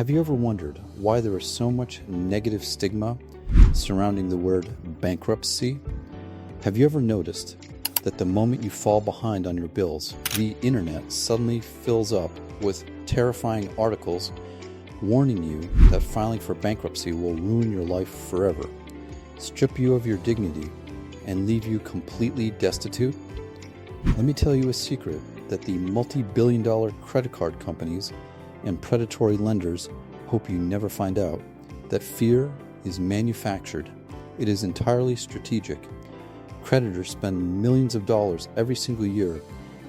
Have you ever wondered why there is so much negative stigma surrounding the word bankruptcy? Have you ever noticed that the moment you fall behind on your bills, the internet suddenly fills up with terrifying articles warning you that filing for bankruptcy will ruin your life forever, strip you of your dignity, and leave you completely destitute? Let me tell you a secret that the multi-billion-dollar credit card companies and predatory lenders hope you never find out: that fear is manufactured. It is entirely strategic. Creditors spend millions of dollars every single year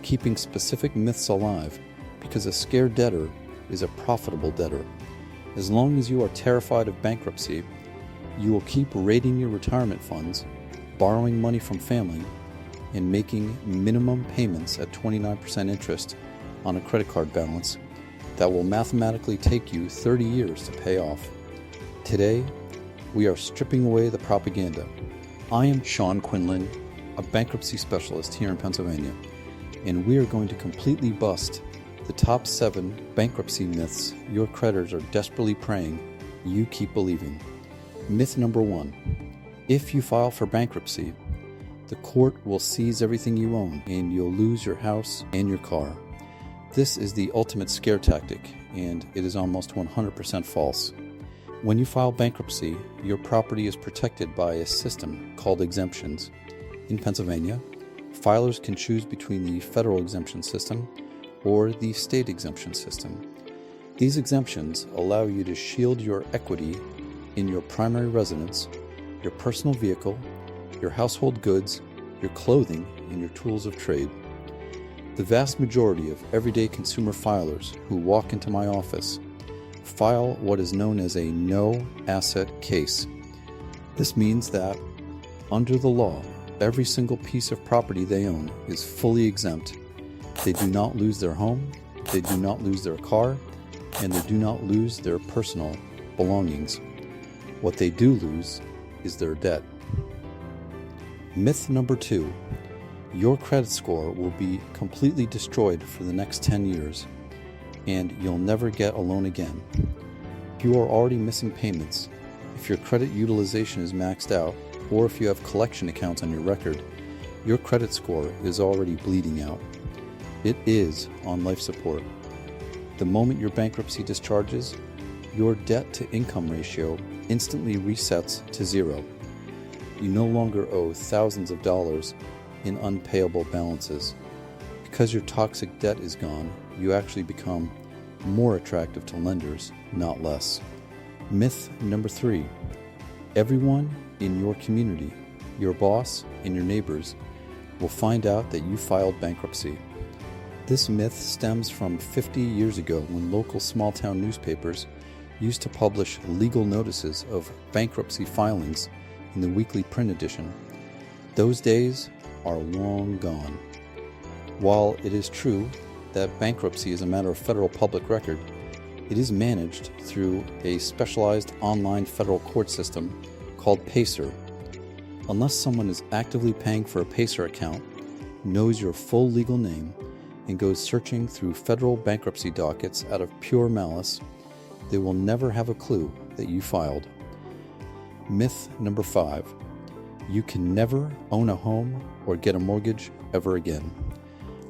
keeping specific myths alive because a scared debtor is a profitable debtor. As long as you are terrified of bankruptcy, you will keep raiding your retirement funds, borrowing money from family, and making minimum payments at 29% interest on a credit card balance that will mathematically take you 30 years to pay off. Today, we are stripping away the propaganda. I am Sean Quinlan, a bankruptcy specialist here in Pennsylvania, and we are going to completely bust the top 7 bankruptcy myths your creditors are desperately praying you keep believing. Myth number 1. If you file for bankruptcy, the court will seize everything you own and you'll lose your house and your car. This is the ultimate scare tactic, and it is almost 100% false. When you file bankruptcy, your property is protected by a system called exemptions. In Pennsylvania, filers can choose between the federal exemption system or the state exemption system. These exemptions allow you to shield your equity in your primary residence, your personal vehicle, your household goods, your clothing, and your tools of trade. The vast majority of everyday consumer filers who walk into my office file what is known as a no-asset case. This means that, under the law, every single piece of property they own is fully exempt. They do not lose their home, they do not lose their car, and they do not lose their personal belongings. What they do lose is their debt. Myth number 2. Your credit score will be completely destroyed for the next 10 years, and you'll never get a loan again. If you are already missing payments, if your credit utilization is maxed out, or if you have collection accounts on your record, your credit score is already bleeding out. It is on life support. The moment your bankruptcy discharges, your debt-to-income ratio instantly resets to 0. You no longer owe thousands of dollars in unpayable balances. Because your toxic debt is gone, you actually become more attractive to lenders, not less. Myth number 3. Everyone in your community, your boss, and your neighbors will find out that you filed bankruptcy. This myth stems from 50 years ago when local small-town newspapers used to publish legal notices of bankruptcy filings in the weekly print edition. Those days are long gone. While it is true that bankruptcy is a matter of federal public record, it is managed through a specialized online federal court system called PACER. Unless someone is actively paying for a PACER account, knows your full legal name, and goes searching through federal bankruptcy dockets out of pure malice, they will never have a clue that you filed. Myth number 5. You can never own a home or get a mortgage ever again.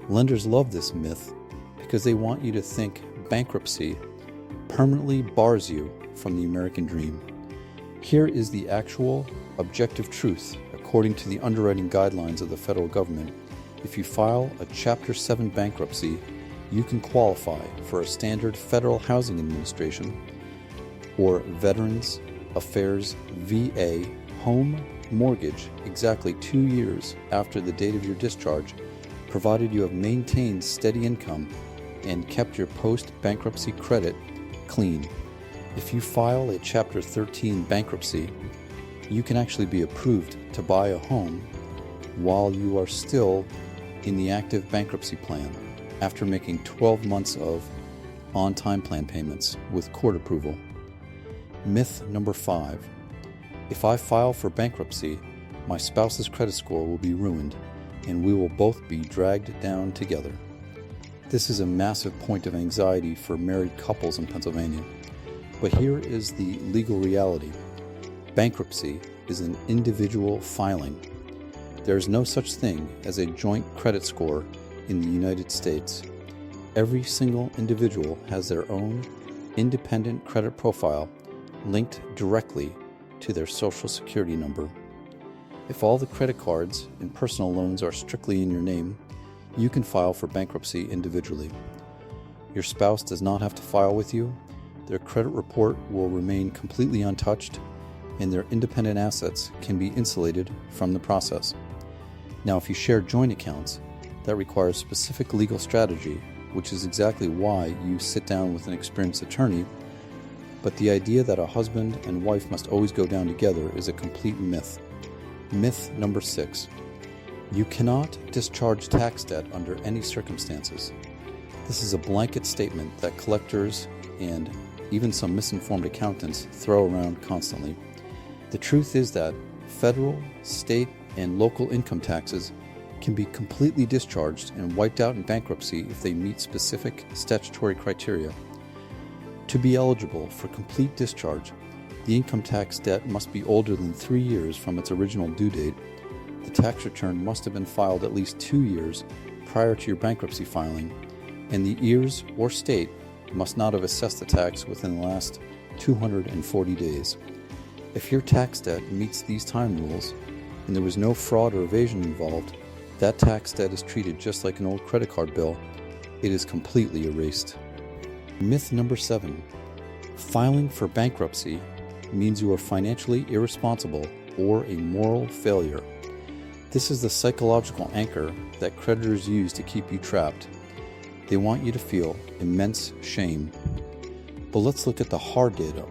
Lenders love this myth because they want you to think bankruptcy permanently bars you from the American dream. Here is the actual, objective truth according to the underwriting guidelines of the federal government. If you file a Chapter 7 bankruptcy, you can qualify for a standard Federal Housing Administration or Veterans Affairs VA home mortgage exactly 2 years after the date of your discharge, provided you have maintained steady income and kept your post-bankruptcy credit clean. If you file a Chapter 13 bankruptcy, you can actually be approved to buy a home while you are still in the active bankruptcy plan after making 12 months of on-time plan payments with court approval. Myth number 5. If I file for bankruptcy, my spouse's credit score will be ruined and we will both be dragged down together. This is a massive point of anxiety for married couples in Pennsylvania. But here is the legal reality. Bankruptcy is an individual filing. There is no such thing as a joint credit score in the United States. Every single individual has their own independent credit profile linked directly to their Social Security number. If all the credit cards and personal loans are strictly in your name, you can file for bankruptcy individually. Your spouse does not have to file with you. Their credit report will remain completely untouched, and their independent assets can be insulated from the process. Now, if you share joint accounts, that requires specific legal strategy, which is exactly why you sit down with an experienced attorney. But the idea that a husband and wife must always go down together is a complete myth. Myth number 6. You cannot discharge tax debt under any circumstances. This is a blanket statement that collectors and even some misinformed accountants throw around constantly. The truth is that federal, state, and local income taxes can be completely discharged and wiped out in bankruptcy if they meet specific statutory criteria. To be eligible for complete discharge, the income tax debt must be older than 3 years from its original due date. The tax return must have been filed at least 2 years prior to your bankruptcy filing, and the years or state must not have assessed the tax within the last 240 days. If your tax debt meets these time rules, and there was no fraud or evasion involved, that tax debt is treated just like an old credit card bill. It is completely erased. Myth number 7. Filing for bankruptcy means you are financially irresponsible or a moral failure. This is the psychological anchor that creditors use to keep you trapped. They want you to feel immense shame. But let's look at the hard data.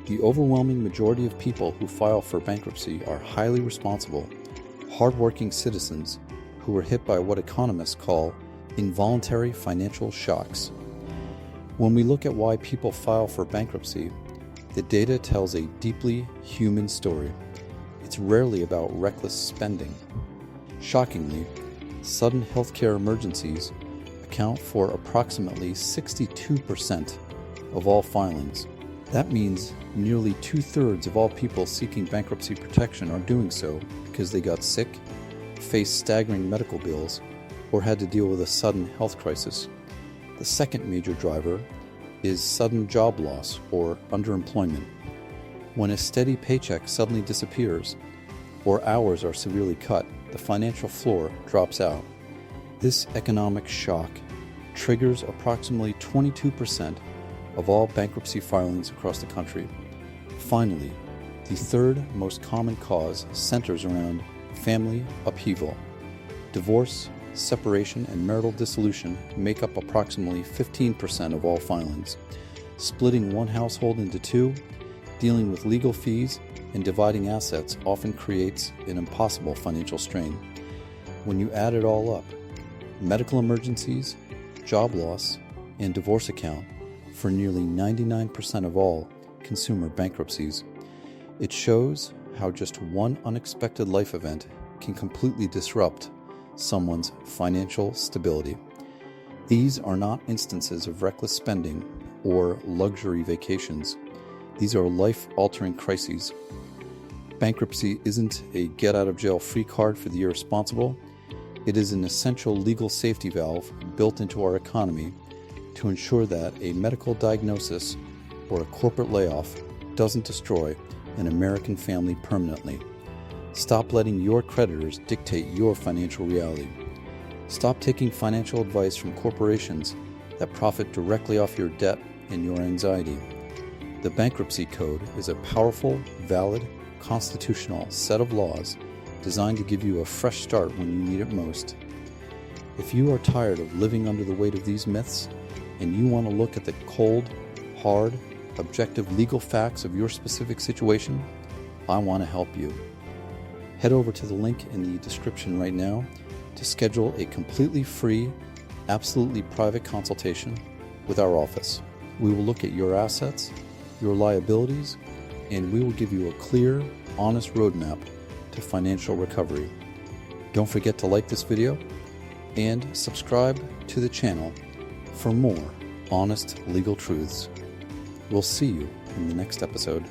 The overwhelming majority of people who file for bankruptcy are highly responsible, hardworking citizens who were hit by what economists call involuntary financial shocks. When we look at why people file for bankruptcy, the data tells a deeply human story. It's rarely about reckless spending. Shockingly, sudden healthcare emergencies account for approximately 62% of all filings. That means nearly 2/3 of all people seeking bankruptcy protection are doing so because they got sick, faced staggering medical bills, or had to deal with a sudden health crisis. The second major driver is sudden job loss or underemployment. When a steady paycheck suddenly disappears or hours are severely cut, the financial floor drops out. This economic shock triggers approximately 22% of all bankruptcy filings across the country. Finally, the third most common cause centers around family upheaval. Divorce, separation, and marital dissolution make up approximately 15% of all filings. Splitting one household into two, dealing with legal fees, and dividing assets often creates an impossible financial strain. When you add it all up, medical emergencies, job loss, and divorce account for nearly 99% of all consumer bankruptcies. It shows how just one unexpected life event can completely disrupt someone's financial stability. These are not instances of reckless spending or luxury vacations. These are life-altering crises. Bankruptcy isn't a get-out-of-jail-free card for the irresponsible. It is an essential legal safety valve built into our economy to ensure that a medical diagnosis or a corporate layoff doesn't destroy an American family permanently. Stop letting your creditors dictate your financial reality. Stop taking financial advice from corporations that profit directly off your debt and your anxiety. The Bankruptcy Code is a powerful, valid, constitutional set of laws designed to give you a fresh start when you need it most. If you are tired of living under the weight of these myths, and you want to look at the cold, hard, objective legal facts of your specific situation, I want to help you. Head over to the link in the description right now to schedule a completely free, absolutely private consultation with our office. We will look at your assets, your liabilities, and we will give you a clear, honest roadmap to financial recovery. Don't forget to like this video and subscribe to the channel for more honest legal truths. We'll see you in the next episode.